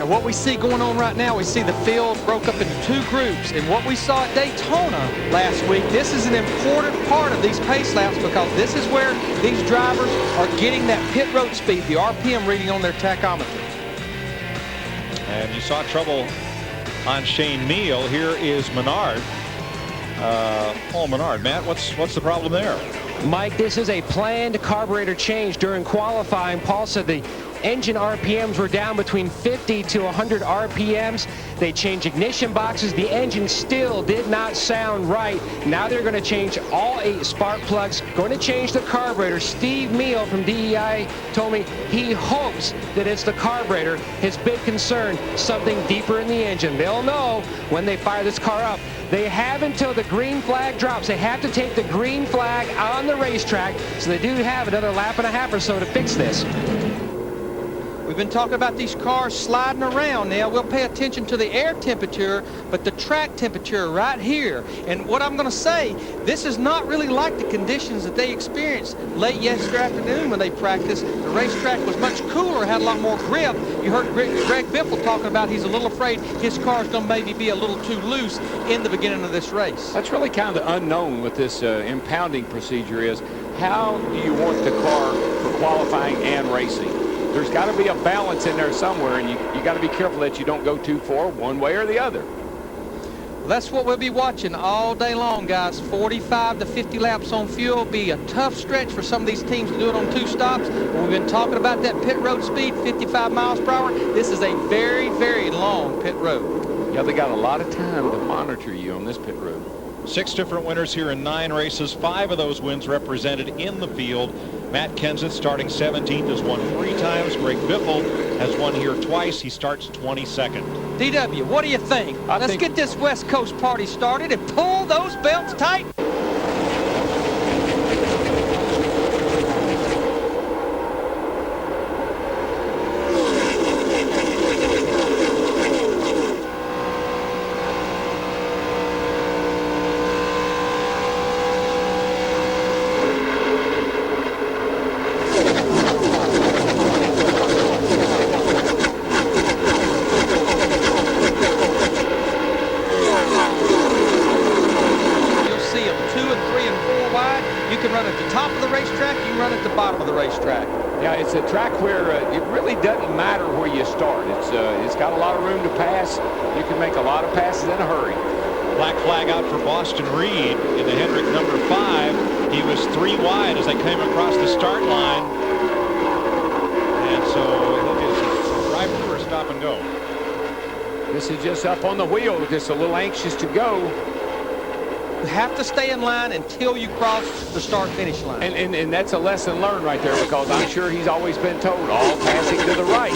And what we see going on right now, we see the field broke up into two groups. And what we saw at Daytona last week, this is an important part of these pace laps because this is where these drivers are getting that pit road speed, the RPM reading on their tachometer. And you saw trouble on Shane Meal. Here is Menard. Paul Menard. Matt, what's the problem there? Mike, this is a planned carburetor change during qualifying. Paul said the engine RPMs were down between 50 to 100 RPMs. They changed ignition boxes. The engine still did not sound right. Now they're going to change all 8 spark plugs, going to change the carburetor. Steve Meal from DEI told me he hopes that it's the carburetor. His big concern, something deeper in the engine. They'll know when they fire this car up. They have until the green flag drops. They have to take the green flag on the racetrack, so they do have another lap and a half or so to fix this. We've been talking about these cars sliding around now. We'll pay attention to the air temperature, but the track temperature right here. And what I'm going to say, this is not really like the conditions that they experienced late yesterday afternoon when they practiced. The racetrack was much cooler, had a lot more grip. You heard Greg Biffle talking about he's a little afraid his car's going to maybe be a little too loose in the beginning of this race. That's really kind of the unknown with this impounding procedure is how do you want the car for qualifying and racing? There's got to be a balance in there somewhere, and you got to be careful that you don't go too far one way or the other. Well, that's what we'll be watching all day long, guys. 45 to 50 laps on fuel. Be a tough stretch for some of these teams to do it on 2 stops. We've been talking about that pit road speed, 55 miles per hour. This is a very, very long pit road. Yeah, they got a lot of time to monitor you on this pit road. 6 different winners here in 9 races. 5 of those wins represented in the field. Matt Kenseth, starting 17th, has won 3 times. Greg Biffle has won here twice. He starts 22nd. DW, what do you think? Let's get this West Coast party started and pull those belts tight. It's a track where it really doesn't matter where you start. It's got a lot of room to pass. You can make a lot of passes in a hurry. Black flag out for Boston Reed in the Hendrick number 5. He was 3 wide as they came across the start line. And so he is driving for a stop and go. This is just up on the wheel, just a little anxious to go. You have to stay in line until you cross the start-finish line. And that's a lesson learned right there, because I'm sure he's always been told all passing to the right,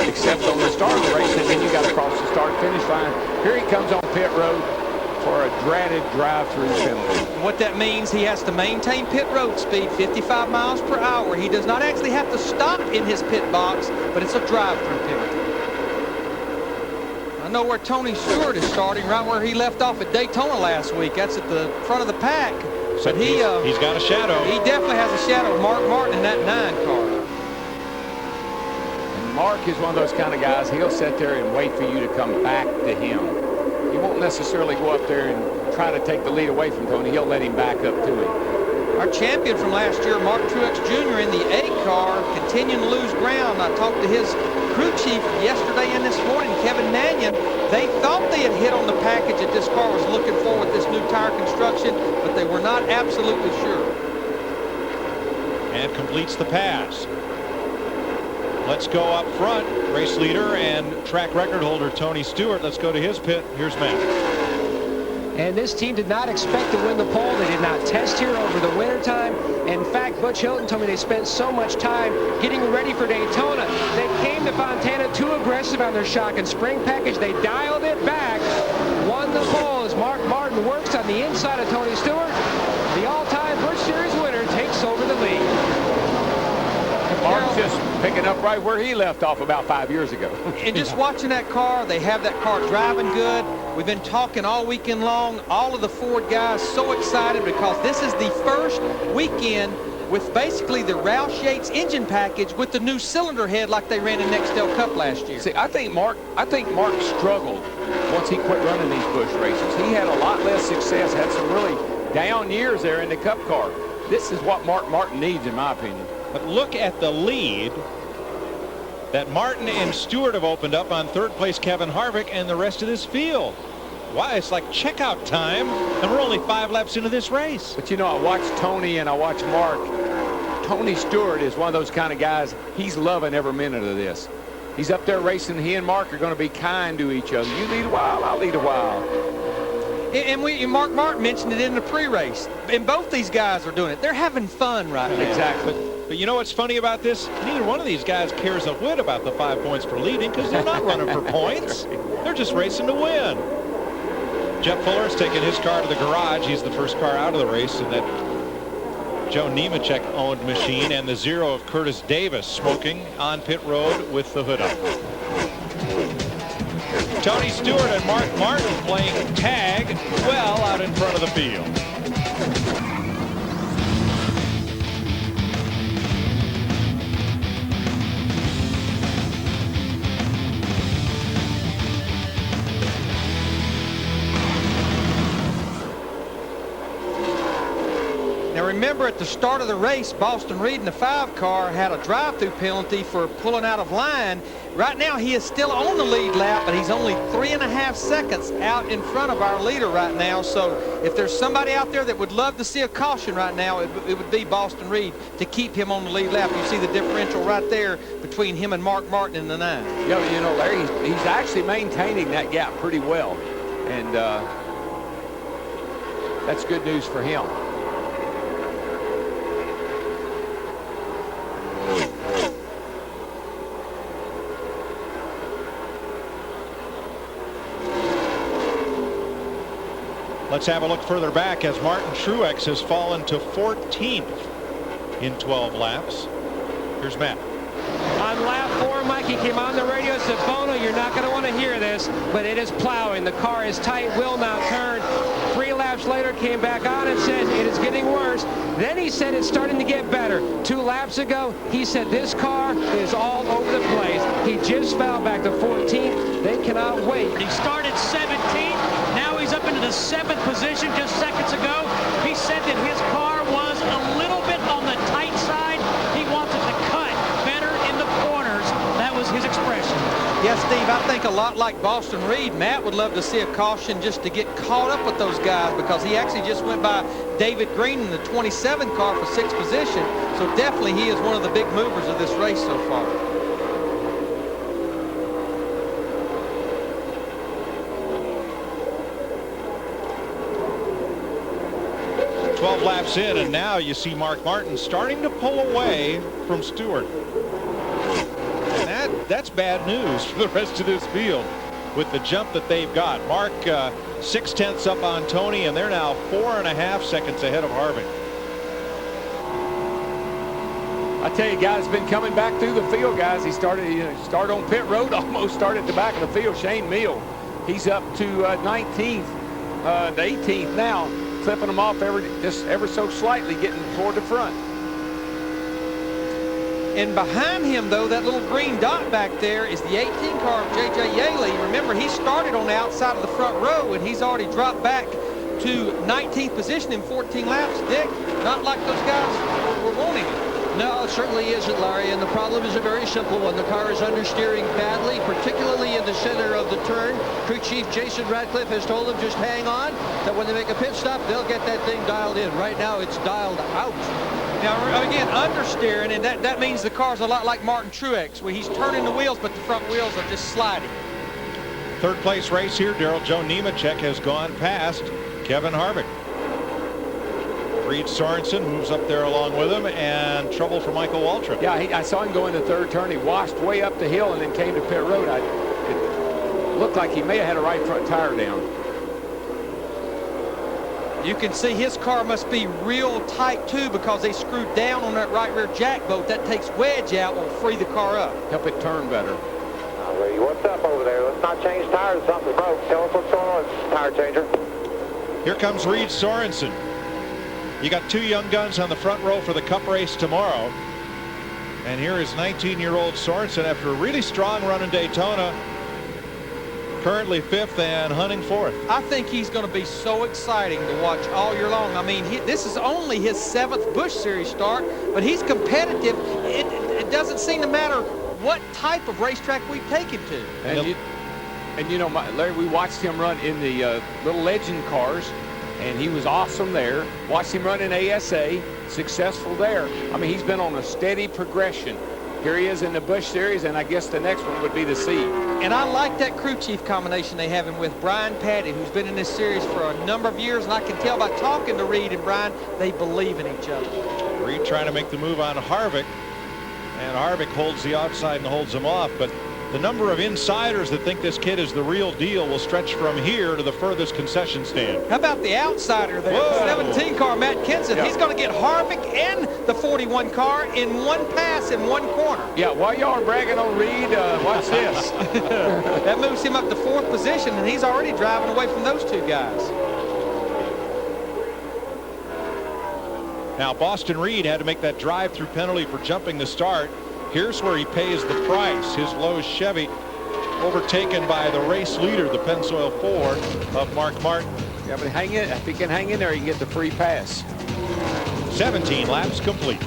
except on the start of the race, and then you got to cross the start-finish line. Here he comes on pit road for a dreaded drive-through penalty. What that means, he has to maintain pit road speed, 55 miles per hour. He does not actually have to stop in his pit box, but it's a drive-through penalty. I know where Tony Stewart is starting, right where he left off at Daytona last week. That's at the front of the pack. But he's got a shadow. He definitely has a shadow of Mark Martin in that 9 car. And Mark is one of those kind of guys, he'll sit there and wait for you to come back to him. He won't necessarily go up there and try to take the lead away from Tony. He'll let him back up to him. Our champion from last year, Mark Truex Jr. in the 8 car, continuing to lose ground. I talked to his crew chief yesterday and this morning, Kevin Mannion. They thought they had hit on the package that this car was looking for with this new tire construction, but they were not absolutely sure. And completes the pass. Let's go up front. Race leader and track record holder Tony Stewart. Let's go to his pit. Here's Matt. And this team did not expect to win the pole. They did not test here over the wintertime. In fact, Butch Hilton told me they spent so much time getting ready for Daytona. They came to Fontana too aggressive on their shock and spring package. They dialed it back, won the pole as Mark Martin works on the inside of Tony Stewart. The all-time Busch Series winner takes over the lead. Mark's just picking up right where he left off about 5 years ago. And just watching that car, they have that car driving good. We've been talking all weekend long. All of the Ford guys so excited because this is the first weekend with basically the Roush Yates engine package with the new cylinder head like they ran in Nextel Cup last year. See, I think Mark struggled once he quit running these Busch races. He had a lot less success, had some really down years there in the Cup car. This is what Mark Martin needs, in my opinion. But look at the lead that Martin and Stewart have opened up on third place Kevin Harvick and the rest of this field. Why, it's like checkout time, and we're only 5 laps into this race. But you know, I watched Tony and I watched Mark. Tony Stewart is one of those kind of guys, he's loving every minute of this. He's up there racing. He and Mark are going to be kind to each other. You lead a while, I'll lead a while. And Mark Martin mentioned it in the pre-race. And both these guys are doing it. They're having fun right now. Exactly. But you know what's funny about this? Neither one of these guys cares a whit about the 5 points for leading because they're not running for points. They're just racing to win. Jeff Fuller's taking his car to the garage. He's the first car out of the race in that Joe Nemechek owned machine, and the 0 of Curtis Davis smoking on pit road with the hood up. Tony Stewart and Mark Martin playing tag well out in front of the field. Now remember, at the start of the race, Boston Reed in the 5 car had a drive-through penalty for pulling out of line. Right now he is still on the lead lap, but he's only 3.5 seconds out in front of our leader right now. So if there's somebody out there that would love to see a caution right now, it would be Boston Reed to keep him on the lead lap. You see the differential right there between him and Mark Martin in the 9. Yeah, you know, Larry, he's actually maintaining that gap pretty well, and that's good news for him. Let's have a look further back as Martin Truex has fallen to 14th in 12 laps. Here's Matt. On lap 4, Mikey came on the radio and said, Bono, you're not going to want to hear this, but it is plowing. The car is tight, will not turn. 3 laps later, came back on and said it is getting worse. Then he said it's starting to get better. 2 laps ago, he said this car is all over the place. He just fell back to 14th. They cannot wait. He started 17th. Now he's up into the 7th position just seconds ago. He said that his car was a little bit on the tight side. He wants it to cut better in the corners. That was his expression. Yes, Steve, I think a lot like Boston Reed, Matt would love to see a caution just to get caught up with those guys, because he actually just went by David Green in the 27 car for 6th position. So definitely he is one of the big movers of this race so far. 12 laps in, and now you see Mark Martin starting to pull away from Stewart. And that's bad news for the rest of this field with the jump that they've got. Mark 0.6 up on Tony, and they're now 4.5 seconds ahead of Harvick. I tell you, guys, been coming back through the field, guys. He started on pit road, almost started at the back of the field. Shane Meal, he's up to 19th, to 18th now, clipping them off just ever so slightly, getting toward the front. And behind him, though, that little green dot back there is the 18 car of J.J. Yaley. Remember, he started on the outside of the front row, and he's already dropped back to 19th position in 14 laps. Dick, not like those guys were wanting it. No, it certainly isn't, Larry, and the problem is a very simple one. The car is understeering badly, particularly in the center of the turn. Crew Chief Jason Radcliffe has told them just hang on, that when they make a pit stop, they'll get that thing dialed in. Right now, it's dialed out. Now, again, understeering, and that means the car's a lot like Martin Truex, where he's turning the wheels, but the front wheels are just sliding. Third place race here, Daryl Joe Nemechek has gone past Kevin Harvick. Reed Sorensen moves up there along with him, and trouble for Michael Waltrip. Yeah, I saw him go in the third turn. He washed way up the hill and then came to pit road. It looked like he may have had a right front tire down. You can see his car must be real tight, too, because they screwed down on that right rear jack bolt. That takes wedge out, will free the car up. Help it turn better. What's up over there? Let's not change tires. Something's broke. Tell us what's going on. It's tire changer. Here comes Reed Sorensen. You got two young guns on the front row for the Cup race tomorrow. And here is 19-year-old Sorensen after a really strong run in Daytona. Currently 5th and hunting 4th. I think he's going to be so exciting to watch all year long. I mean, this is only his 7th Busch Series start, but he's competitive. It doesn't seem to matter what type of racetrack we take him to. And you know, Larry, we watched him run in the little legend cars, and he was awesome there. Watched him run in ASA, successful there. I mean, he's been on a steady progression. Here he is in the Busch Series, and I guess the next one would be the Seed. And I like that crew chief combination they have him with Brian Patty, who's been in this series for a number of years, and I can tell by talking to Reed and Brian, they believe in each other. Reed trying to make the move on Harvick, and Harvick holds the outside and holds him off, but the number of insiders that think this kid is the real deal will stretch from here to the furthest concession stand. How about the outsider there? Whoa. 17 car Matt Kenseth. Yeah. He's going to get Harvick and the 41 car in one pass in one corner. Yeah, while y'all are bragging on Reed, watch this. That moves him up to 4th position, and he's already driving away from those two guys. Now Boston Reed had to make that drive-through penalty for jumping the start. Here's where he pays the price. His Lowe's Chevy overtaken by the race leader, the Pennzoil Ford of Mark Martin. Yeah, but hang in. If he can hang in there, he can get the free pass. 17 laps complete.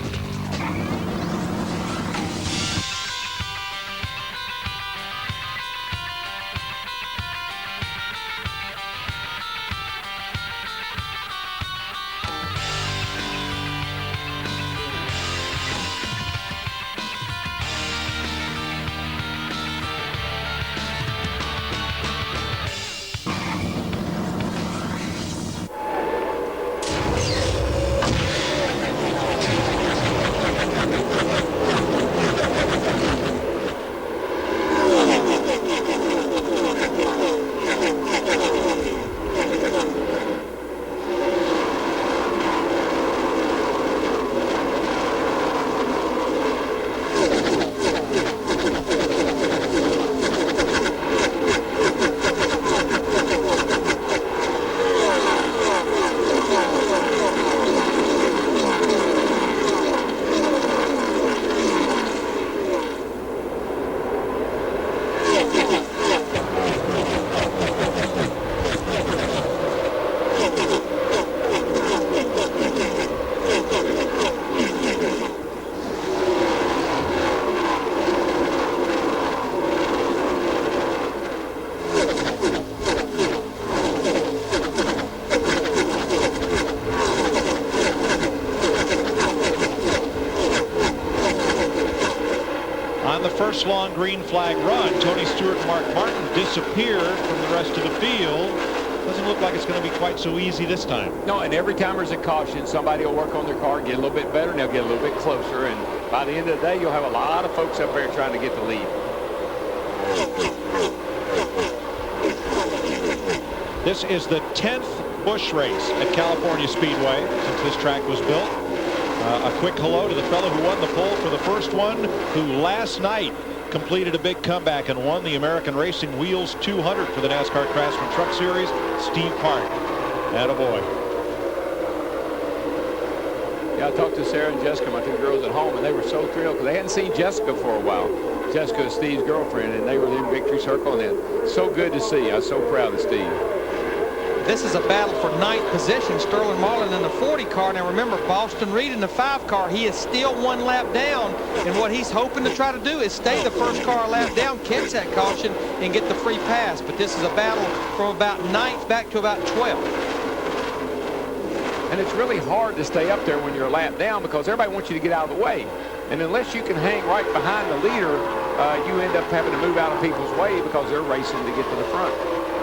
First long green flag run, Tony Stewart and Mark Martin disappear from the rest of the field. Doesn't look like it's going to be quite so easy this time. No, and every time there's a caution, somebody will work on their car, get a little bit better, and they'll get a little bit closer. And by the end of the day, you'll have a lot of folks up there trying to get the lead. This is the 10th Busch race at California Speedway since this track was built. A quick hello to the fellow who won the pole for the first one, who last night completed a big comeback and won the American Racing Wheels 200 for the NASCAR Craftsman Truck Series, Steve Park. Attaboy. Yeah, I talked to Sarah and Jessica, my two girls at home, and they were so thrilled because they hadn't seen Jessica for a while. Jessica is Steve's girlfriend, and they were in victory circle, and so good to see. I was so proud of Steve. This is a battle for 9th position. Sterling Marlin in the 40 car. Now remember, Boston Reed in the 5 car. He is still 1 lap down. And what he's hoping to try to do is stay the first car a lap down, catch that caution, and get the free pass. But this is a battle from about 9th back to about 12th. And it's really hard to stay up there when you're a lap down because everybody wants you to get out of the way. And unless you can hang right behind the leader, you end up having to move out of people's way because they're racing to get to the front.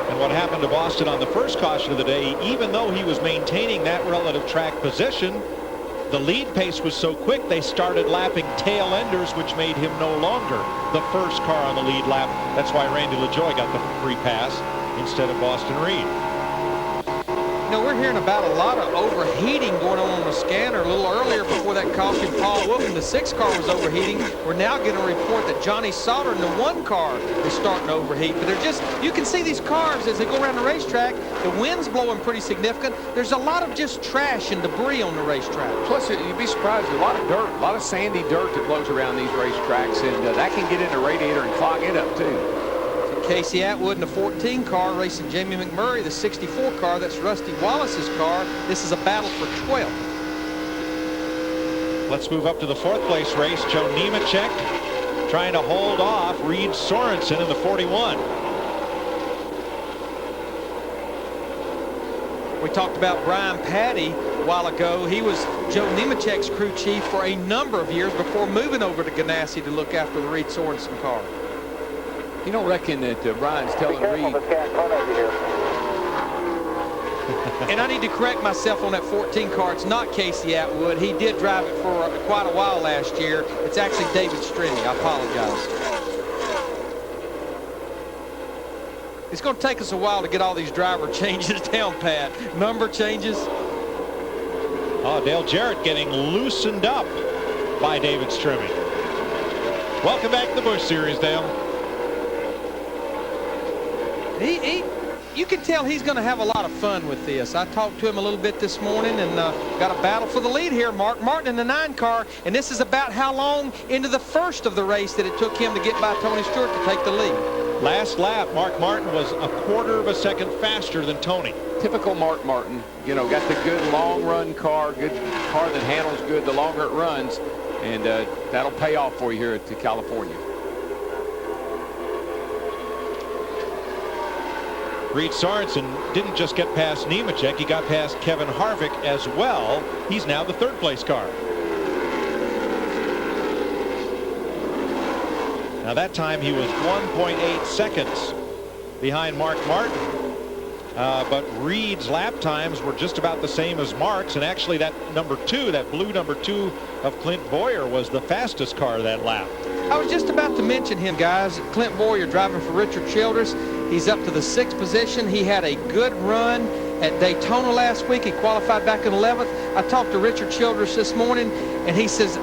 And what happened to Boston on the first caution of the day, even though he was maintaining that relative track position, the lead pace was so quick they started lapping tail enders, which made him no longer the first car on the lead lap. That's why Randy LaJoie got the free pass instead of Boston Reed. You know, we're hearing about a lot of overheating going on the scanner. A little earlier, before that caution, Paul Wilson, the 6 car was overheating. We're now getting a report that Johnny Sauter in the 1 car is starting to overheat. But they're just, you can see these cars as they go around the racetrack. The wind's blowing pretty significant. There's a lot of just trash and debris on the racetrack. Plus, you'd be surprised, a lot of dirt, a lot of sandy dirt that blows around these racetracks, and that can get in the radiator and clog it up too. Casey Atwood in the 14 car racing Jamie McMurray, the 64 car. That's Rusty Wallace's car. This is a battle for 12th. Let's move up to the 4th place race. Joe Nemechek trying to hold off Reed Sorensen in the 41. We talked about Brian Patty a while ago. He was Joe Nemechek's crew chief for a number of years before moving over to Ganassi to look after the Reed Sorensen car. You don't reckon that Brian's telling Reed? And I need to correct myself on that 14 car. It's not Casey Atwood. He did drive it for quite a while last year. It's actually David Strinny. I apologize. It's going to take us a while to get all these driver changes down, Pat. Number changes. Oh, Dale Jarrett getting loosened up by David Strinny. Welcome back to the Busch Series, Dale. You can tell he's going to have a lot of fun with this. I talked to him a little bit this morning and got a battle for the lead here. Mark Martin in the 9 car, and this is about how long into the first of the race that it took him to get by Tony Stewart to take the lead. Last lap, Mark Martin was a 1/4 of a second faster than Tony. Typical Mark Martin, you know, got the good long run car, good car that handles good the longer it runs, and that'll pay off for you here at California. Reed Sorensen didn't just get past Nemechek, he got past Kevin Harvick as well. He's now the 3rd place car. Now that time he was 1.8 seconds behind Mark Martin. But Reed's lap times were just about the same as Mark's, and actually that number 2, that blue number 2 of Clint Boyer, was the fastest car that lap. I was just about to mention him, guys. Clint Boyer driving for Richard Childress. He's up to the 6th position. He had a good run at Daytona last week. He qualified back in 11th. I talked to Richard Childress this morning, and he says,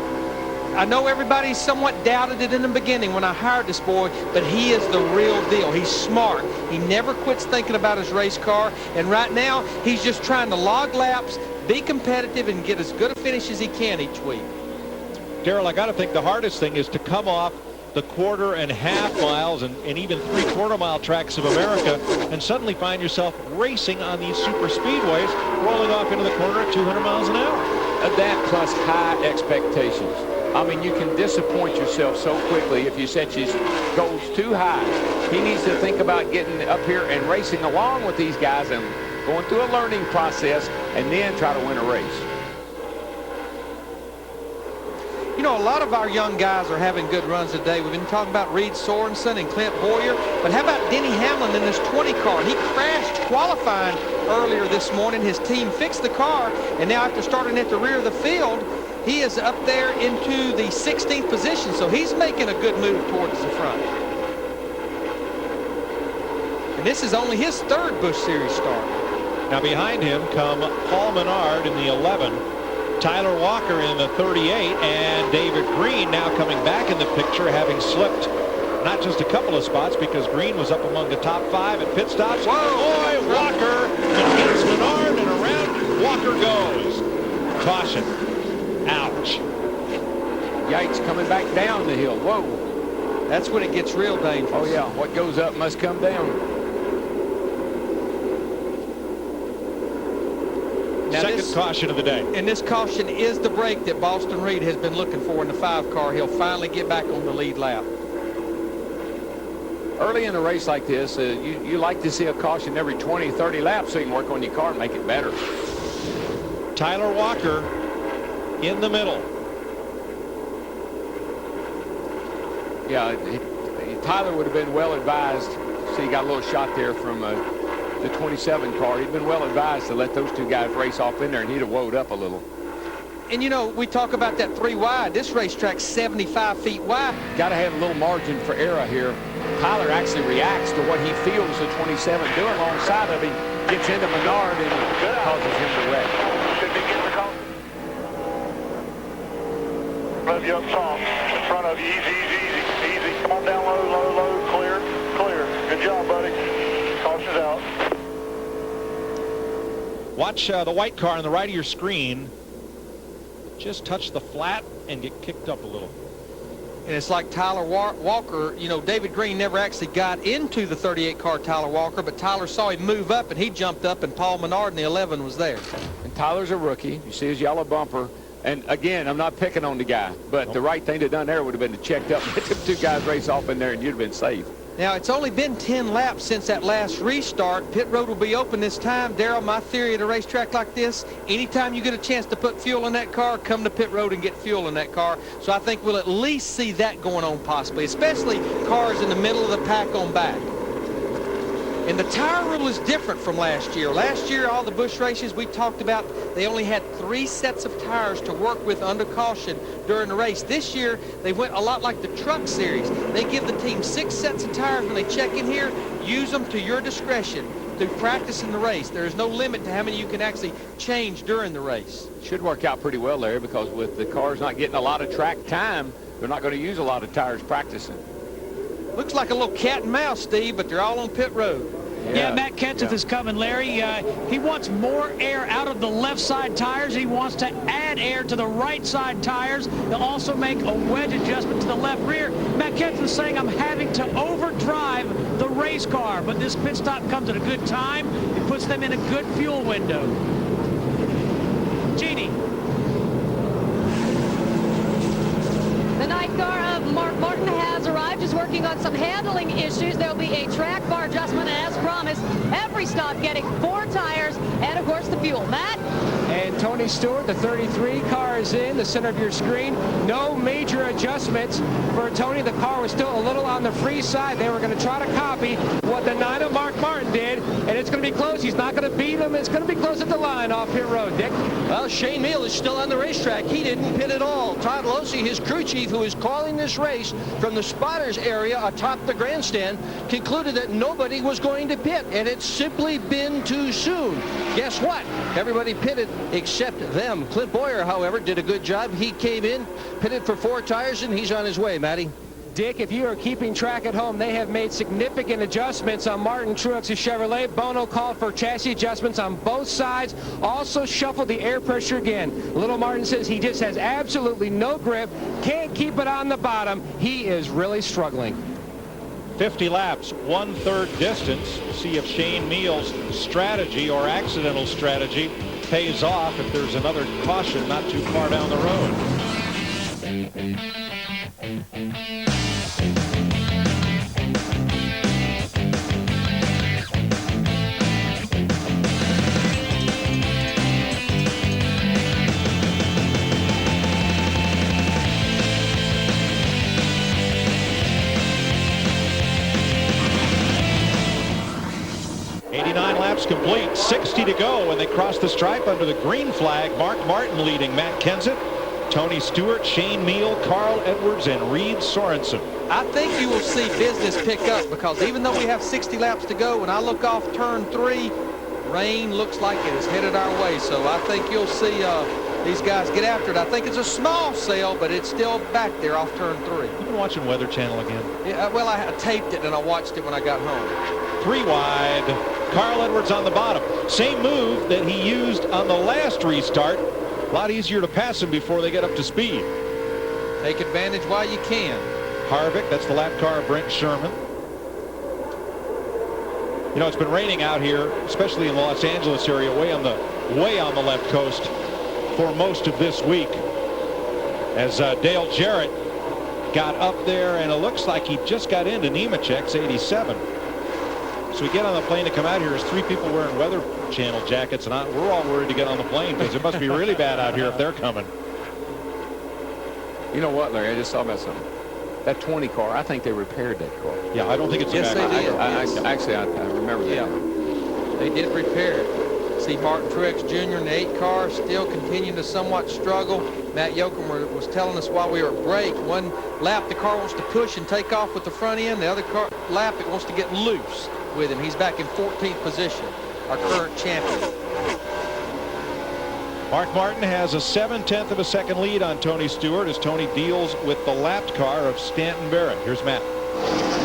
I know everybody somewhat doubted it in the beginning when I hired this boy, but he is the real deal. He's smart. He never quits thinking about his race car, and right now he's just trying to log laps, be competitive, and get as good a finish as he can each week. Darrell, I got to think the hardest thing is to come off the 1/4 and 1/2 miles and even 3/4 mile tracks of America and suddenly find yourself racing on these super speedways, rolling off into the corner at 200 miles an hour. That plus high expectations. I mean, you can disappoint yourself so quickly if you set your goals too high. He needs to think about getting up here and racing along with these guys and going through a learning process and then try to win a race. You know, a lot of our young guys are having good runs today. We've been talking about Reed Sorensen and Clint Boyer, but how about Denny Hamlin in this 20 car? He crashed qualifying earlier this morning. His team fixed the car, and now after starting at the rear of the field, he is up there into the 16th position, so he's making a good move towards the front. And this is only his 3rd Busch Series start. Now behind him come Paul Menard in the 11, Tyler Walker in the 38, and David Green now coming back in the picture, having slipped not just a couple of spots because Green was up among the top 5 at pit stops. Whoa, boy, Walker hits Menard, and around Walker goes. Caution. Ouch. Yikes, coming back down the hill. Whoa. That's when it gets real dangerous. Oh, yeah. What goes up must come down. Now Second caution of the day. And this caution is the break that Boston Reed has been looking for in the 5 car. He'll finally get back on the lead lap. Early in a race like this, you like to see a caution every 20, 30 laps so you can work on your car and make it better. Tyler Walker in the middle. Yeah, Tyler would have been well advised. See, he got a little shot there from the 27 car. He'd been well advised to let those 2 guys race off in there, and he'd have woed up a little. And you know, we talk about that 3 wide. This racetrack's 75 feet wide. Got to have a little margin for error here. Tyler actually reacts to what he feels the 27 doing alongside of him, gets into Menard and causes him to wreck. Should be getting the call. Love you up soft. In front of you. Easy, easy, easy, easy. Come on down low, low, low. Clear, clear. Good job, buddy. Caution's out. Watch the white car on the right of your screen just touch the flat and get kicked up a little. And it's like Tyler Walker, you know, David Green never actually got into the 38 car Tyler Walker, but Tyler saw him move up and he jumped up and Paul Menard in the 11 was there. And Tyler's a rookie. You see his yellow bumper. And again, I'm not picking on the guy, but the right thing to done there would have been to check up, let them 2 guys race off in there, and you'd have been safe. Now, it's only been 10 laps since that last restart. Pit road will be open this time. Darrell, my theory at a racetrack like this, anytime you get a chance to put fuel in that car, come to pit road and get fuel in that car. So I think we'll at least see that going on possibly, especially cars in the middle of the pack on back. And the tire rule is different from last year. Last year, all the Busch races we talked about, they only had 3 sets of tires to work with under caution during the race. This year, they went a lot like the truck series. They give the team 6 sets of tires when they check in here. Use them to your discretion through practice in the race. There is no limit to how many you can actually change during the race. Should work out pretty well, Larry, because with the cars not getting a lot of track time, they're not going to use a lot of tires practicing. Looks like a little cat and mouse, Steve, but they're all on pit road. Yeah, Matt Kenseth is coming, Larry. He wants more air out of the left side tires. He wants to add air to the right side tires. He'll also make a wedge adjustment to the left rear. Matt Kenseth is saying, I'm having to overdrive the race car, but this pit stop comes at a good time. It puts them in a good fuel window. Jeannie. The 9th car of Mark Martin has arrived, just working on some handling issues. There'll be a track bar adjustment, and as promised, every stop getting 4 tires and, of course, the fuel. Matt? And Tony Stewart, the 33 car is in the center of your screen. No major adjustments for Tony. The car was still a little on the free side. They were going to try to copy what the 9 of Mark Martin did, and it's going to be close. He's not going to beat him. It's going to be close at the line off pit road, Dick. Well, Shane Meal is still on the racetrack. He didn't pit at all. Todd Losey, his crew chief, who is calling this race from the spotters area atop the grandstand, concluded that nobody was going to pit, and it's simply been too soon. Guess what? Everybody pitted except them. Clint Boyer, however, did a good job. He came in, pitted for 4 tires, and he's on his way, Matty. Dick, if you are keeping track at home, they have made significant adjustments on Martin Truex' Chevrolet. Bono called for chassis adjustments on both sides. Also shuffled the air pressure again. Little Martin says he just has absolutely no grip. Can't keep it on the bottom. He is really struggling. 50 laps, 1/3 distance. See if Shane Meal's strategy or accidental strategy pays off if there's another caution not too far down the road. 89 laps complete, 60 to go when they cross the stripe under the green flag. Mark Martin leading Matt Kenseth, Tony Stewart, Shane Meal, Carl Edwards, and Reed Sorensen. I think you will see business pick up because even though we have 60 laps to go, when I look off turn 3, rain looks like it is headed our way. So I think you'll see these guys get after it. I think it's a small sail, but it's still back there off turn 3. You've been watching Weather Channel again? Yeah, well, I taped it and I watched it when I got home. 3 wide, Carl Edwards on the bottom. Same move that he used on the last restart. A lot easier to pass him before they get up to speed. Take advantage while you can. Harvick, that's the lap car of Brent Sherman. You know, it's been raining out here, especially in the Los Angeles area, way on the left coast for most of this week. As Dale Jarrett got up there, and it looks like he just got into Nemechek's 87. So we get on the plane to come out here. There's 3 people wearing Weather Channel jackets, and we're all worried to get on the plane because it must be really bad out here if they're coming. You know what, Larry? I just thought about something. That 20 car, I think they repaired that car. Yeah, I don't think it's yes, a they did. Actually, I remember that. Yeah, they did repair it. See Martin Truex Jr. in the 8 car still continuing to somewhat struggle. Matt Yoakum was telling us while we were at break, one lap the car wants to push and take off with the front end. The other lap it wants to get loose with him. He's back in 14th position, our current champion. Mark Martin has a 7/10 of a second lead on Tony Stewart as Tony deals with the lapped car of Stanton Barrett. Here's Matt.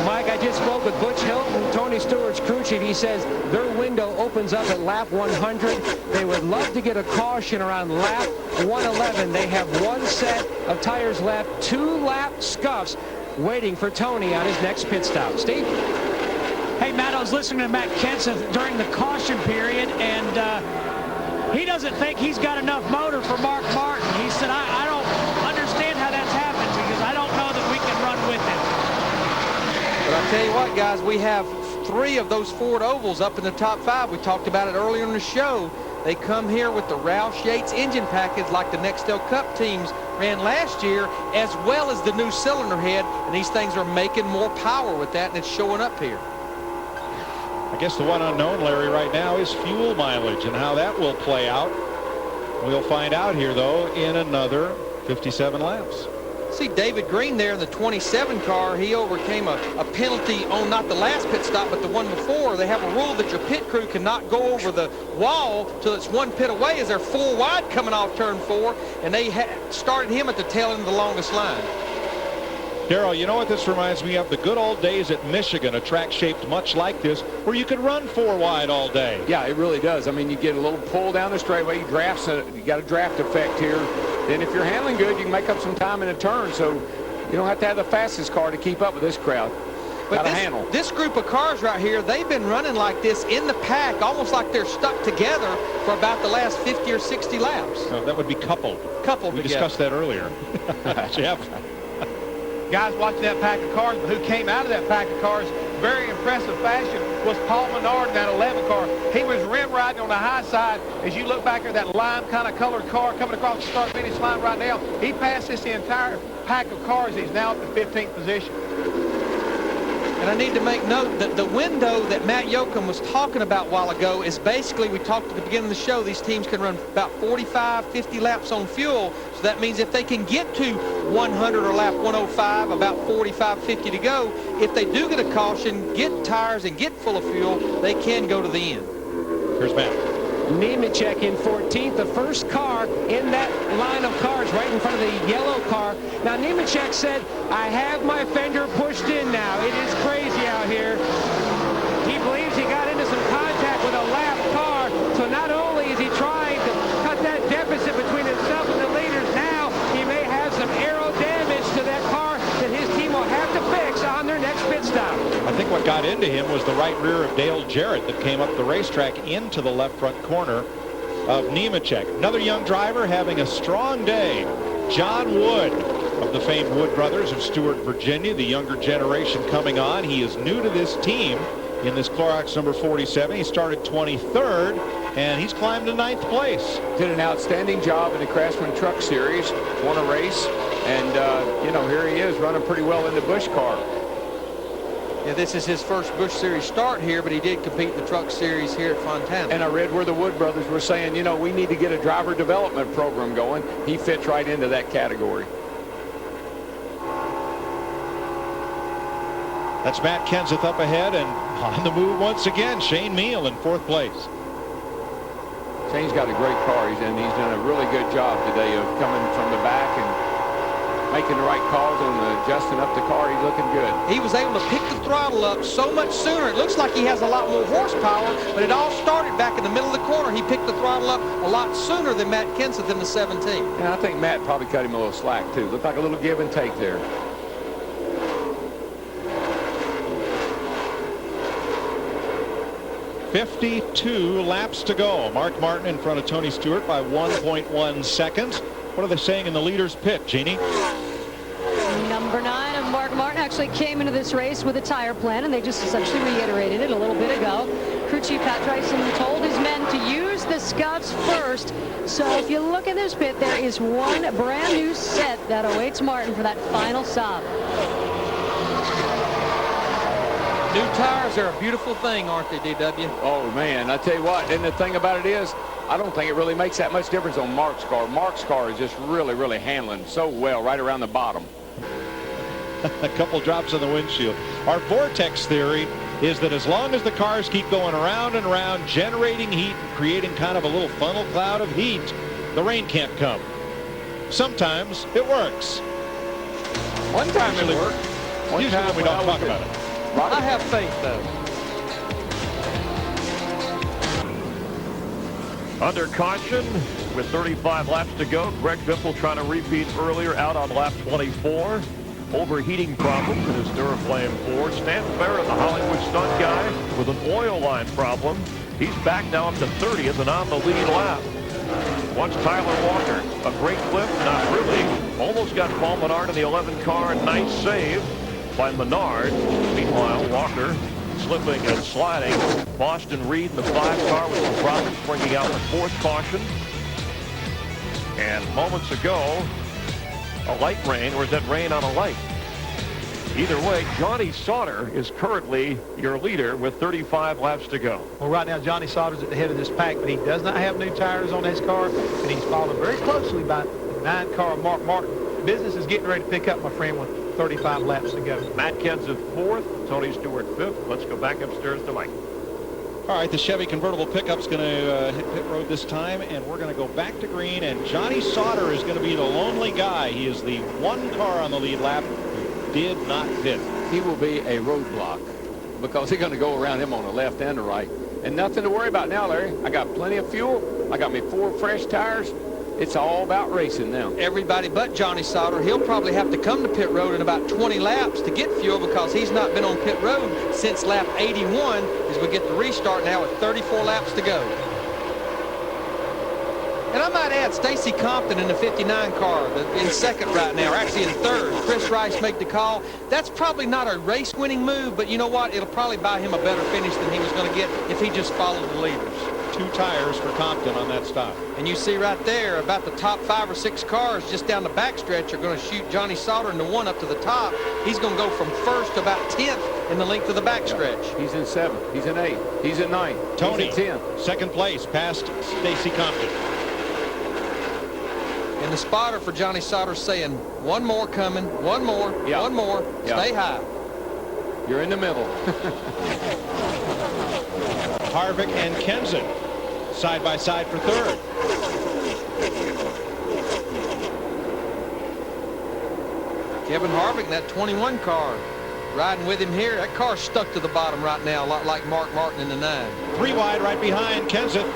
Mike, I just spoke with Butch Hilton, Tony Stewart's crew chief. He says their window opens up at lap 100. They would love to get a caution around lap 111. They have one set of tires left, 2 lap scuffs waiting for Tony on his next pit stop. Steve? Hey, Matt, I was listening to Matt Kenseth during the caution period, and he doesn't think he's got enough motor for Mark Martin. He said, I don't understand how that's happened because I don't know that we can run with him. But I'll tell you what, guys, we have 3 of those Ford ovals up in the top 5. We talked about it earlier in the show. They come here with the Roush Yates engine package like the Nextel Cup teams ran last year, as well as the new cylinder head, and these things are making more power with that, and it's showing up here. I guess the one unknown, Larry, right now is fuel mileage and how that will play out. We'll find out here, though, in another 57 laps. See David Green there in the 27 car. He overcame a penalty on not the last pit stop, but the one before. They have a rule that your pit crew cannot go over the wall till it's 1 pit away as they're 4 wide coming off turn 4, and they started him at the tail end of the longest line. Darrell, you know what this reminds me of? The good old days at Michigan, a track shaped much like this, where you could run 4 wide all day. Yeah, it really does. I mean, you get a little pull down the straightaway. You got a draft effect here. Then if you're handling good, you can make up some time in a turn. So you don't have to have the fastest car to keep up with this crowd. But this group of cars right here, they've been running like this in the pack, almost like they're stuck together for about the last 50 or 60 laps. So that would be coupled. Coupled we together. Discussed that earlier. Jeff. Guys watching that pack of cars, but who came out of that pack of cars very impressive fashion was Paul Menard in that 11 car. He was rim riding on the high side. As you look back at that lime kind of colored car coming across the start finish line right now, he passed this entire pack of cars. He's now at the 15th position. And I need to make note that the window that Matt Yoakum was talking about a while ago is basically, we talked at the beginning of the show, these teams can run about 45, 50 laps on fuel. So that means if they can get to 100 or lap 105, about 45, 50 to go, if they do get a caution, get tires and get full of fuel, they can go to the end. Here's Matt. Nemechek in 14th, the first car in that line of cars right in front of the yellow car. Now Nemechek said, I have my fender pushed in now. It is crazy out here. He believes he got into some contact with a lap car, so not only is he trying to cut that deficit between himself and the leaders, now he may have some aero damage to that car that his team will have to fix on their next pit stop. I think what got into him was the right rear of Dale Jarrett that came up the racetrack into the left front corner of Nemechek. Another young driver having a strong day. John Wood of the famed Wood brothers of Stewart, Virginia, the younger generation coming on. He is new to this team in this Clorox number 47. He started 23rd, and he's climbed to 9th place. Did an outstanding job in the Craftsman Truck Series, won a race, and, you know, here he is running pretty well in the Busch car. Yeah, this is his first Busch Series start here, but he did compete in the Truck Series here at Fontana. And I read where the Wood brothers were saying, you know, we need to get a driver development program going. He fits right into that category. That's Matt Kenseth up ahead, and on the move once again, Shane Meal in 4th place. Shane's got a great car, he's done a really good job today of coming from the back and making the right calls on adjusting up the car. He's looking good. He was able to pick the throttle up so much sooner. It looks like he has a lot more horsepower, but it all started back in the middle of the corner. He picked the throttle up a lot sooner than Matt Kenseth in the 17. And I think Matt probably cut him a little slack too. Looked like a little give and take there. .52 laps to go. Mark Martin in front of Tony Stewart by 1.1 seconds. What are they saying in the leader's pit, Jeannie? Number 9 of Mark Martin actually came into this race with a tire plan, and they just essentially reiterated it a little bit ago. Crew chief Pat Dyson told his men to use the scuffs first. So if you look at this pit, there is one brand new set that awaits Martin for that final stop. New tires are a beautiful thing, aren't they, DW? Oh, man, I tell you what, and the thing about it is, I don't think it really makes that much difference on Mark's car. Mark's car is just really, really handling so well right around the bottom. A couple drops on the windshield. Our vortex theory is that as long as the cars keep going around and around, generating heat and creating kind of a little funnel cloud of heat, the rain can't come. Sometimes it works. One time it worked. Usually when we don't talk about it. I have faith, though. Under caution with 35 laps to go. Greg Biffle trying to repeat earlier out on lap 24. Overheating problems in his Duraflame Ford. Stan Farrah, the Hollywood stunt guy, with an oil line problem. He's back now up to 30th and on the lead lap. Watch Tyler Walker. A great clip, not really. Almost got Paul Menard in the 11 car. Nice save by Menard. Meanwhile, Walker slipping and sliding. Boston Reed in the 5 car with some problems, bringing out the 4th caution. And moments ago, a light rain, or is that rain on a light? Either way, Johnny Sauter is currently your leader with 35 laps to go. Well, right now, Johnny Sauter's at the head of this pack, but he does not have new tires on his car, and he's followed very closely by the 9 car Mark Martin. Business is getting ready to pick up, my friend, with 35 laps to go. Matt Kenseth 4th, Tony Stewart 5th. Let's go back upstairs to Mike. All right, the Chevy convertible pickup's going to hit pit road this time, and we're going to go back to green, and Johnny Sauter is going to be the lonely guy. He is the 1 car on the lead lap who did not pit. He will be a roadblock because he's going to go around him on the left and the right. And nothing to worry about now, Larry. I got plenty of fuel. I got me 4 fresh tires. It's all about racing now. Everybody but Johnny Sauter. He'll probably have to come to pit road in about 20 laps to get fuel because he's not been on pit road since lap 81 as we get the restart now with 34 laps to go. And I might add Stacy Compton in the 59 car in second right now, or actually in third. Chris Rice made the call. That's probably not a race-winning move, but you know what? It'll probably buy him a better finish than he was going to get if he just followed the leaders. 2 tires for Compton on that stop. And you see right there about the top 5 or 6 cars just down the backstretch are going to shoot Johnny Sauter into 1 up to the top. He's going to go from 1st to about 10th in the length of the backstretch. Yeah. He's in 7th. He's in 8th. He's in 9th. Tony, he's in 10th. Second place, past Stacy Compton. And the spotter for Johnny Sauter saying, 1 more coming, 1 more, 1 more, stay high. You're in the middle. Harvick and Kenseth side by side for 3rd. Kevin Harvick in that 21 car riding with him here. That car's stuck to the bottom right now, a lot like Mark Martin in the 9. 3 wide right behind Kenseth.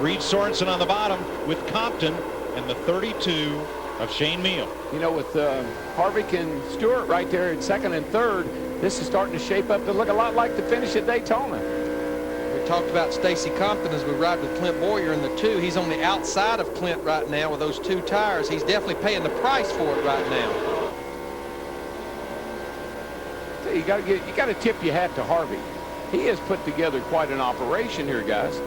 Reed Sorensen on the bottom with Compton and the 32 of Shane Meal. You know, with Harvick and Stewart right there in 2nd and 3rd, this is starting to shape up to look a lot like the finish at Daytona. We talked about Stacy Compton as we ride with Clint Boyer in the 2. He's on the outside of Clint right now with those 2 tires. He's definitely paying the price for it right now. You got to tip your hat to Harvick. He has put together quite an operation here, guys.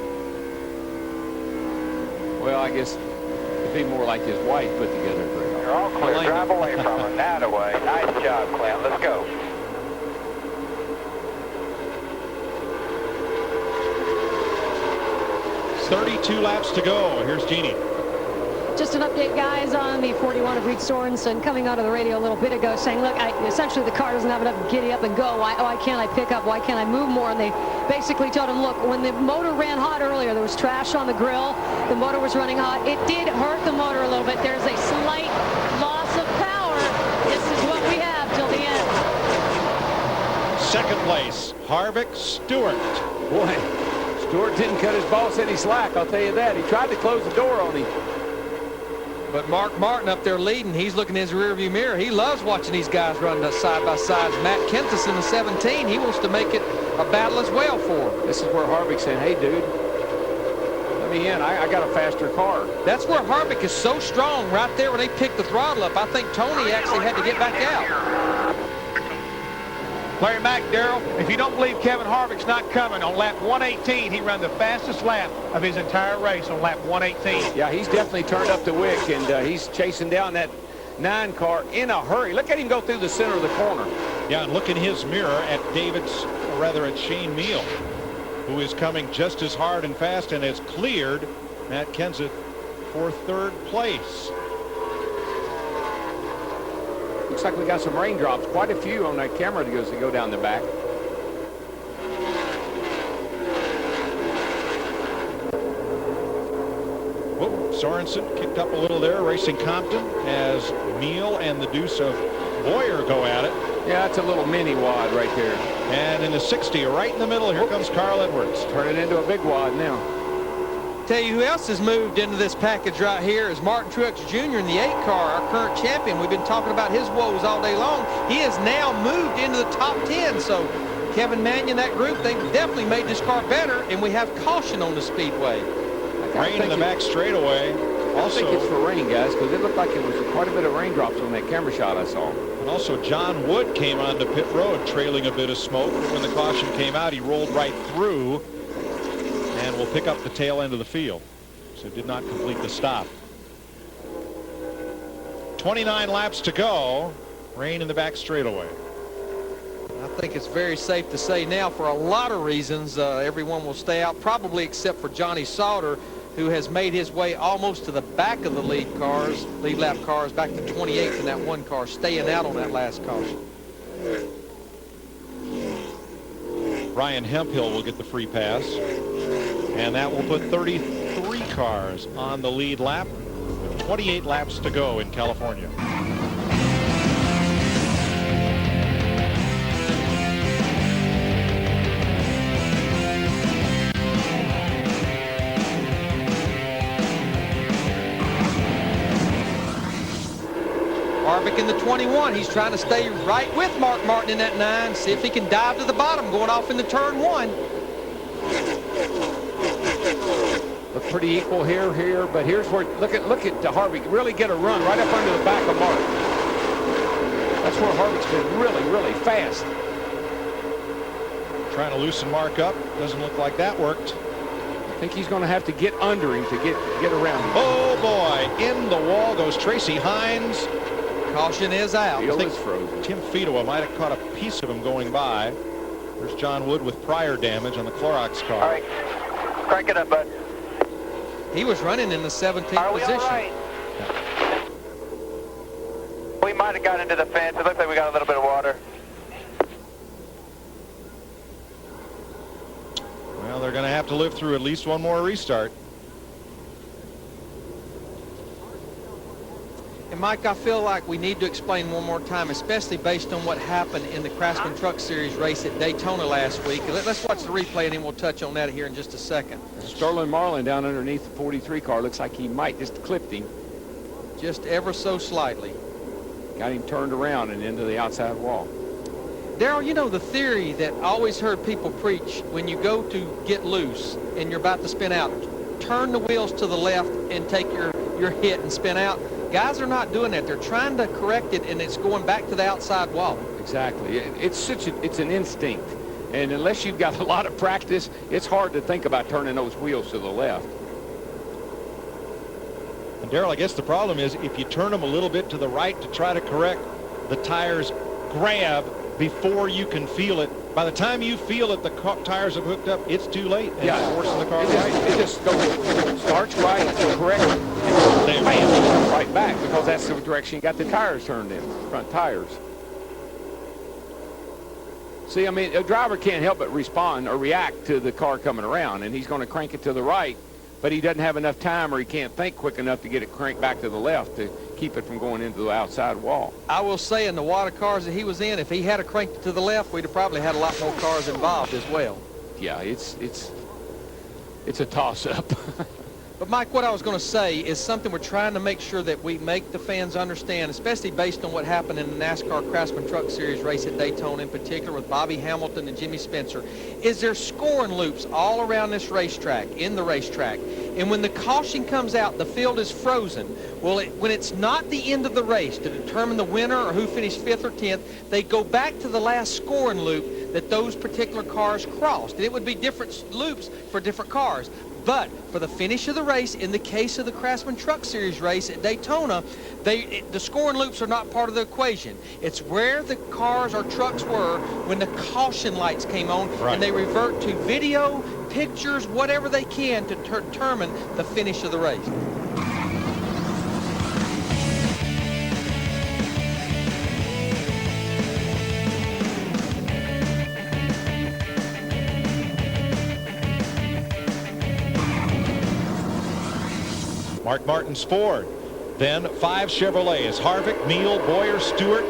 Well, I guess it'd be more like his wife put together. You're all clear. Drive away from him. That away. Nice job, Clint. Let's go. 32 laps to go. Here's Jeannie. Just an update, guys, on the 41 of Reed Sorensen coming onto the radio a little bit ago saying, look, essentially the car doesn't have enough giddy up and go. Why can't I pick up? Why can't I move more? And they basically told him, look, when the motor ran hot earlier, there was trash on the grill. The motor was running hot. It did hurt the motor a little bit. There's a slight loss of power. This is what we have till the end. Second place, Harvick, Stewart. Boy, Stewart didn't cut his boss any slack, I'll tell you that. He tried to close the door on him. But Mark Martin up there leading, he's looking in his rearview mirror. He loves watching these guys run side by side. Matt Kenseth in the 17, he wants to make it a battle as well for him. This is where Harvick's saying, hey, dude, let me in. I got a faster car. That's where Harvick is so strong right there when they pick the throttle up. I think Tony actually had to get back out. Larry McDarrell, if you don't believe Kevin Harvick's not coming, on lap 118, he ran the fastest lap of his entire race on lap 118. Yeah, he's definitely turned up the wick, and he's chasing down that 9 car in a hurry. Look at him go through the center of the corner. Yeah, and look in his mirror at at Shane Neal, who is coming just as hard and fast and has cleared Matt Kenseth for 3rd place. Looks like we got some raindrops, quite a few on that camera that goes to go down the back. Whoa, Sorensen kicked up a little there, racing Compton, as Neal and the deuce of Boyer go at it. Yeah, that's a little mini wad right there. And in the 60, right in the middle, here comes Carl Edwards. Turn it into a big wad now. Tell you who else has moved into this package right here is Martin Truex Jr. in the 8 car, our current champion. We've been talking about his woes all day long. He has now moved into the top 10. So Kevin Mannion, that group, they've definitely made this car better, and we have caution on the speedway. Rain in the back straightaway. Also, I think it's for rain, guys, because it looked like it was quite a bit of raindrops on that camera shot I saw. And also John Wood came onto pit road trailing a bit of smoke. When the caution came out, he rolled right through and will pick up the tail end of the field. So did not complete the stop. 29 laps to go. Rain in the back straightaway. I think it's very safe to say now, for a lot of reasons, everyone will stay out, probably except for Johnny Sauter, who has made his way almost to the back of the lead lap cars, back to 28th in that 1 car, staying out on that last caution. Ryan Hemphill will get the free pass, and that will put 33 cars on the lead lap with 28 laps to go in California. Harvick in the 21. He's trying to stay right with Mark Martin in that 9. See if he can dive to the bottom going off into turn 1. Look pretty equal here, but here's where look at Harvick really get a run right up under the back of Mark. That's where Harvick's been really fast. Trying to loosen Mark up. Doesn't look like that worked. I think he's going to have to get under him to get around him. Oh boy, in the wall goes Tracy Hines. Caution is out. I think Tim Fedowa might have caught a piece of him going by. There's John Wood with prior damage on the Clorox car. All right, crank it up, bud. He was running in the 17th position. All right? We might have got into the fence. It looks like we got a little bit of water. Well, they're going to have to live through at least one more restart. And Mike, I feel like we need to explain one more time, especially based on what happened in the Craftsman Truck Series race at Daytona last week. Let's watch the replay, and then we'll touch on that here in just a second. Sterling Marlin down underneath the 43 car. Looks like he might just clipped him. Just ever so slightly. Got him turned around and into the outside wall. Darrell, you know the theory that I always heard people preach when you go to get loose and you're about to spin out, turn the wheels to the left and take your hit and spin out. Guys are not doing that. They're trying to correct it, and it's going back to the outside wall. Exactly. It's an instinct. And unless you've got a lot of practice, it's hard to think about turning those wheels to the left. And Darrell, I guess the problem is if you turn them a little bit to the right to try to correct, the tires grab before you can feel it. By the time you feel it, the tires have hooked up. It's too late. And yeah, it's forcing the car it just goes, starts right, correct, and bam, right back, because that's the direction you got the tires turned in, front tires. See, I mean, a driver can't help but respond or react to the car coming around, and he's going to crank it to the right, but he doesn't have enough time or he can't think quick enough to get it cranked back to the left to keep it from going into the outside wall. I will say, in the water cars that he was in, if he had cranked it to the left, we'd have probably had a lot more cars involved as well. Yeah, it's a toss-up. But Mike, what I was going to say is something we're trying to make sure that we make the fans understand, especially based on what happened in the NASCAR Craftsman Truck Series race at Daytona in particular with Bobby Hamilton and Jimmy Spencer, is there scoring loops all around this racetrack, in the racetrack. And when the caution comes out, the field is frozen. Well, when it's not the end of the race to determine the winner or who finished 5th or 10th, they go back to the last scoring loop that those particular cars crossed. And it would be different loops for different cars. But for the finish of the race, in the case of the Craftsman Truck Series race at Daytona, the scoring loops are not part of the equation. It's where the cars or trucks were when the caution lights came on, and they revert to video, pictures, whatever they can to determine the finish of the race. Mark Martin's Ford, then 5 Chevrolets, Harvick, Meal, Boyer, Stewart,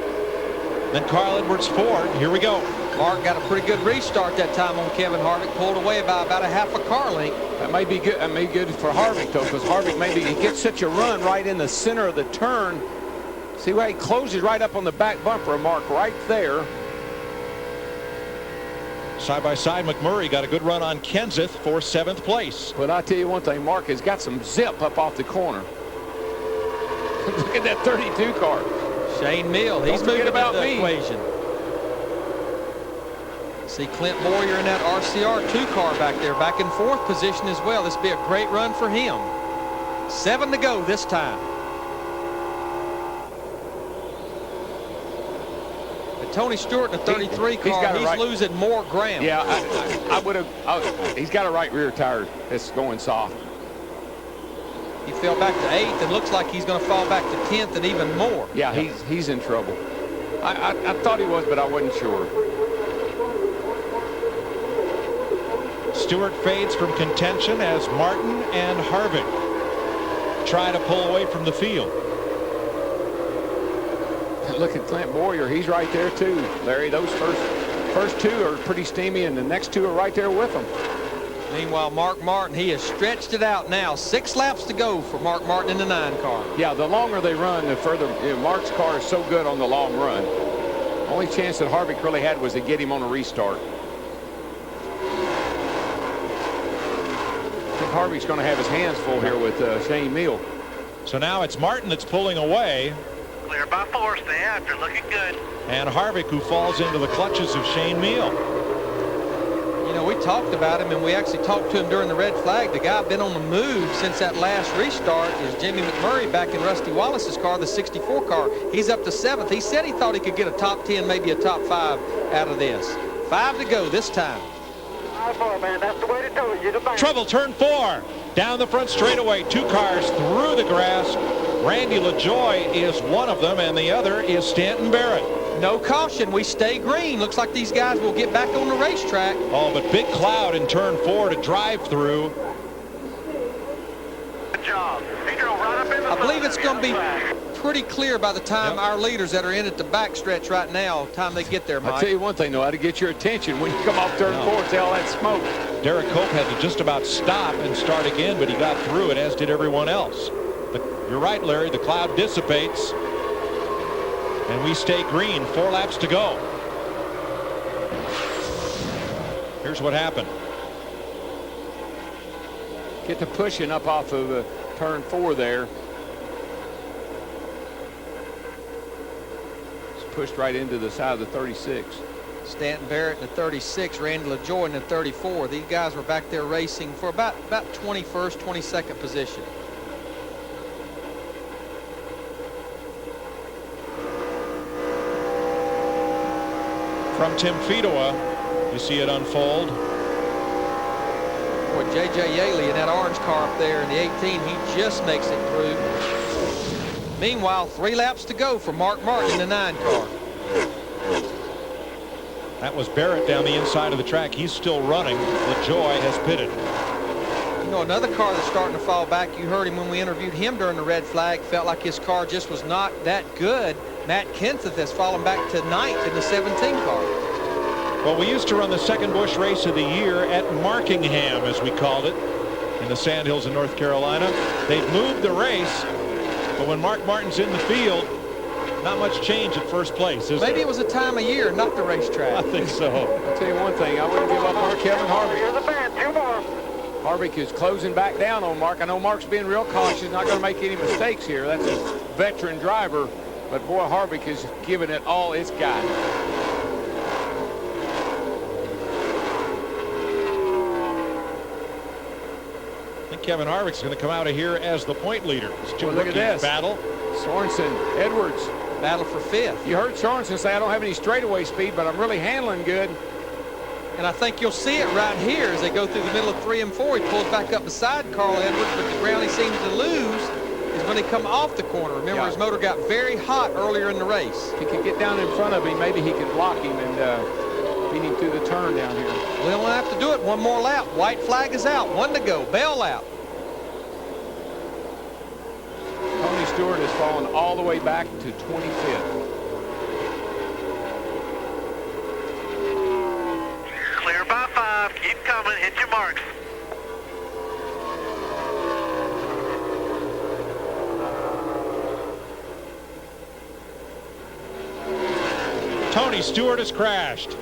then Carl Edwards Ford. Here we go. Mark got a pretty good restart that time on Kevin Harvick, pulled away by about a half a car length. That may be good. That may be good for Harvick though, because Harvick he gets such a run right in the center of the turn. See where he closes right up on the back bumper of Mark right there. Side by side, McMurray got a good run on Kenseth for 7th place. But I tell you one thing, Mark has got some zip up off the corner. Look at that 32 car. Shane Mill, he's moving about the equation. See Clint Boyer in that RCR2 car back there, back in 4th position as well. This will be a great run for him. 7 to go this time. Tony Stewart in the 33 car, he's losing more ground. Yeah, I would have. He's got a right rear tire that's going soft. He fell back to 8th and looks like he's going to fall back to 10th and even more. Yeah, he's in trouble. I thought he was, but I wasn't sure. Stewart fades from contention as Martin and Harvick try to pull away from the field. Look at Clint Boyer. He's right there too, Larry. Those first 2 are pretty steamy, and the next 2 are right there with them. Meanwhile, Mark Martin, he has stretched it out now. 6 laps to go for Mark Martin in the 9 car. Yeah, the longer they run, the further. Mark's car is so good on the long run. Only chance that Harvick really had was to get him on a restart. I think Harvick's going to have his hands full here with Shane Mill. So now it's Martin that's pulling away. Clear by 4, stay after, looking good. And Harvick, who falls into the clutches of Shane Mill. You know, we talked about him, and we actually talked to him during the red flag. The guy been on the move since that last restart is Jimmy McMurray back in Rusty Wallace's car, the 64 car. He's up to 7th. He said he thought he could get a top 10, maybe a top 5 out of this. 5 to go this time. Man, that's the way to do it. You're the man. Trouble, turn 4. Down the front straightaway, 2 cars through the grass. Randy LaJoie is one of them, and the other is Stanton Barrett. No caution. We stay green. Looks like these guys will get back on the racetrack. Oh, but big cloud in turn 4 to drive through. Good job. He drove right up in the I believe it's going to be pretty clear by the time our leaders that are in at the back stretch right now, time they get there, Mike. I'll tell you one thing, though, how to get your attention when you come off turn 4, see all that smoke. Derek Cope had to just about stop and start again, but he got through it, as did everyone else. You're right, Larry. The cloud dissipates, and we stay green. 4 laps to go. Here's what happened. Get the pushing up off of turn 4 there. It's pushed right into the side of the 36. Stanton Barrett in the 36, Randy LaJoie in the 34. These guys were back there racing for about 21st, 22nd position. From Tim Fedowa, you see it unfold. Boy, J.J. Yaley in that orange car up there in the 18, he just makes it through. Meanwhile, 3 laps to go for Mark Martin in the 9 car. That was Barrett down the inside of the track. He's still running. LaJoie has pitted. You know, another car that's starting to fall back, you heard him when we interviewed him during the red flag, felt like his car just was not that good. Matt Kenseth has fallen back to 9th in the 17 car. Well, we used to run the second Busch race of the year at Markingham, as we called it, in the Sandhills in North Carolina. They've moved the race, but when Mark Martin's in the field, not much change at first place, is Maybe there? it was a time of year, not the racetrack. I think so. I'll tell you one thing, I wouldn't give up on Kevin Harvick. You're the man. 2 more. Harvick is closing back down on Mark. I know Mark's being real cautious, not going to make any mistakes here. That's a veteran driver, but boy, Harvick is giving it all it's got. Kevin Harvick's going to come out of here as the point leader. It's two Look at this battle. Sorensen, Edwards. Battle for fifth. You heard Sorensen say, I don't have any straightaway speed, but I'm really handling good. And I think you'll see it right here as they go through the middle of 3 and 4. He pulls back up beside Carl Edwards, but the ground he seems to lose is when they come off the corner. Remember, his motor got very hot earlier in the race. If he could get down in front of him, maybe he could block him and beat him through the turn down here. We only have to do it one more lap. White flag is out. 1 to go. Bell out. Tony Stewart has fallen all the way back to 25th. Clear by 5. Keep coming. Hit your marks. Tony Stewart has crashed.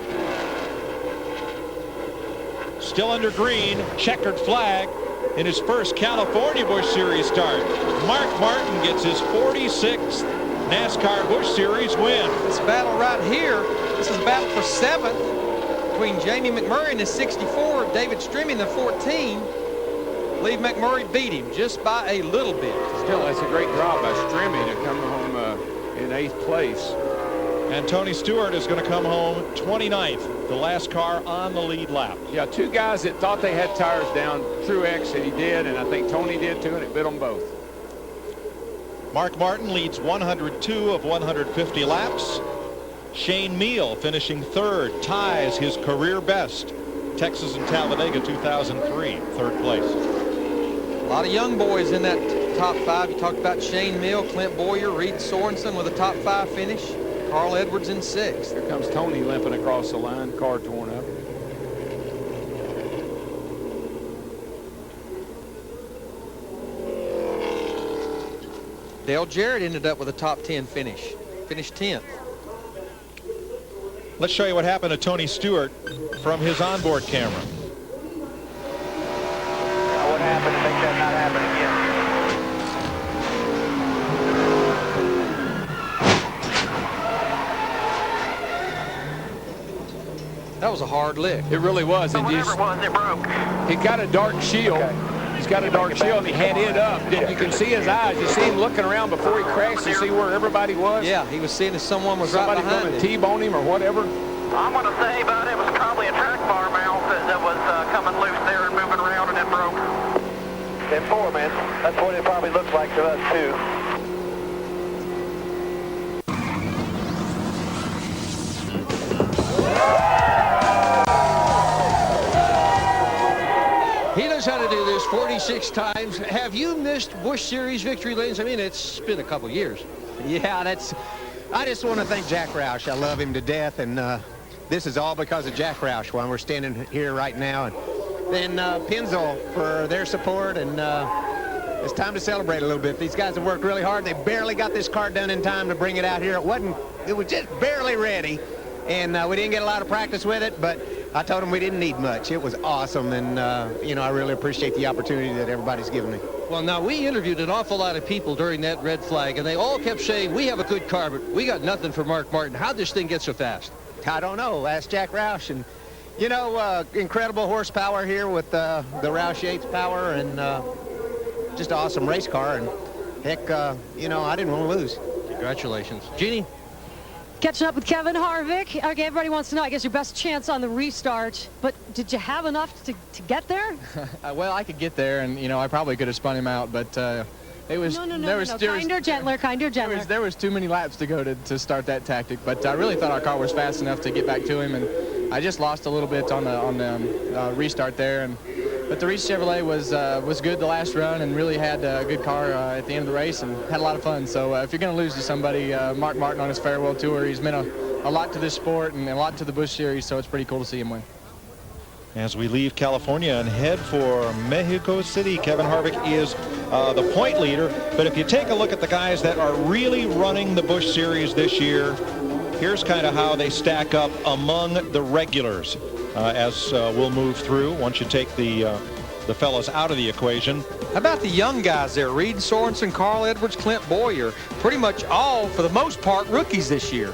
Still under green, checkered flag in his first California Busch Series start. Mark Martin gets his 46th NASCAR Busch Series win. This battle right here, this is a battle for 7th between Jamie McMurray in the 64, David Strimmy in the 14. Lee McMurray beat him just by a little bit. Still, that's a great job by Strimmy to come home in 8th place. And Tony Stewart is going to come home 29th, the last car on the lead lap. Yeah, two guys that thought they had tires down. Truex, and he did, and I think Tony did too, and it bit them both. Mark Martin leads 102 of 150 laps. Shane Meal finishing 3rd, ties his career best. Texas and Talladega 2003, 3rd place. A lot of young boys in that top 5. You talked about Shane Meal, Clint Boyer, Reed Sorensen with a top 5 finish. Carl Edwards in 6th. Here comes Tony limping across the line, car torn up. Dale Jarrett ended up with a top 10 finish. Finished 10th. Let's show you what happened to Tony Stewart from his onboard camera. What happened to make that not happen again? That was a hard lick. It really was. And Whatever it was, it broke. he got a dark shield. Okay. He's got a dark shield, and he had it up. You can see his eyes. You see him looking around before he crashed to see where everybody was. Yeah, he was seeing if someone was Somebody right behind going him. to T-bone him or whatever. I'm going to say, but it was probably a track bar mount that was coming loose there and moving around, and it broke. 10-4, man. That's what it probably looks like to us, too. He knows how to do this 46 times. Have you missed Busch Series victory lanes? I mean, it's been a couple years. Yeah, I just want to thank Jack Roush. I love him to death, and this is all because of Jack Roush while we're standing here right now. And then Pennzoil for their support, and it's time to celebrate a little bit. These guys have worked really hard. They barely got this car done in time to bring it out here. It was just barely ready, and we didn't get a lot of practice with it, but I told them we didn't need much. It was awesome, and you know, I really appreciate the opportunity that everybody's given me. Well, now, we interviewed an awful lot of people during that red flag, and they all kept saying, we have a good car, but we got nothing for Mark Martin. How'd this thing get so fast? I don't know. Ask Jack Roush. And, you know, incredible horsepower here with the Roush Yates power, and just an awesome race car. And, heck, you know, I didn't want to lose. Congratulations. Jeannie? Catching up with Kevin Harvick. Okay, everybody wants to know, I guess, your best chance on the restart. But did you have enough to get there? Well, I could get there, and, you know, I probably could have spun him out, but it was... Kinder, gentler. There was too many laps to go to start that tactic, but I really thought our car was fast enough to get back to him, and I just lost a little bit on the restart there. But the Reese Chevrolet was good the last run and really had a good car at the end of the race and had a lot of fun. So if you're going to lose to somebody, Mark Martin on his farewell tour, he's meant a lot to this sport and a lot to the Busch Series, so it's pretty cool to see him win. As we leave California and head for Mexico City, Kevin Harvick is the point leader. But if you take a look at the guys that are really running the Busch Series this year, here's kind of how they stack up among the regulars as we'll move through once you take the fellas out of the equation. How about the young guys there? Reed Sorensen, Carl Edwards, Clint Boyer. Pretty much all, for the most part, rookies this year.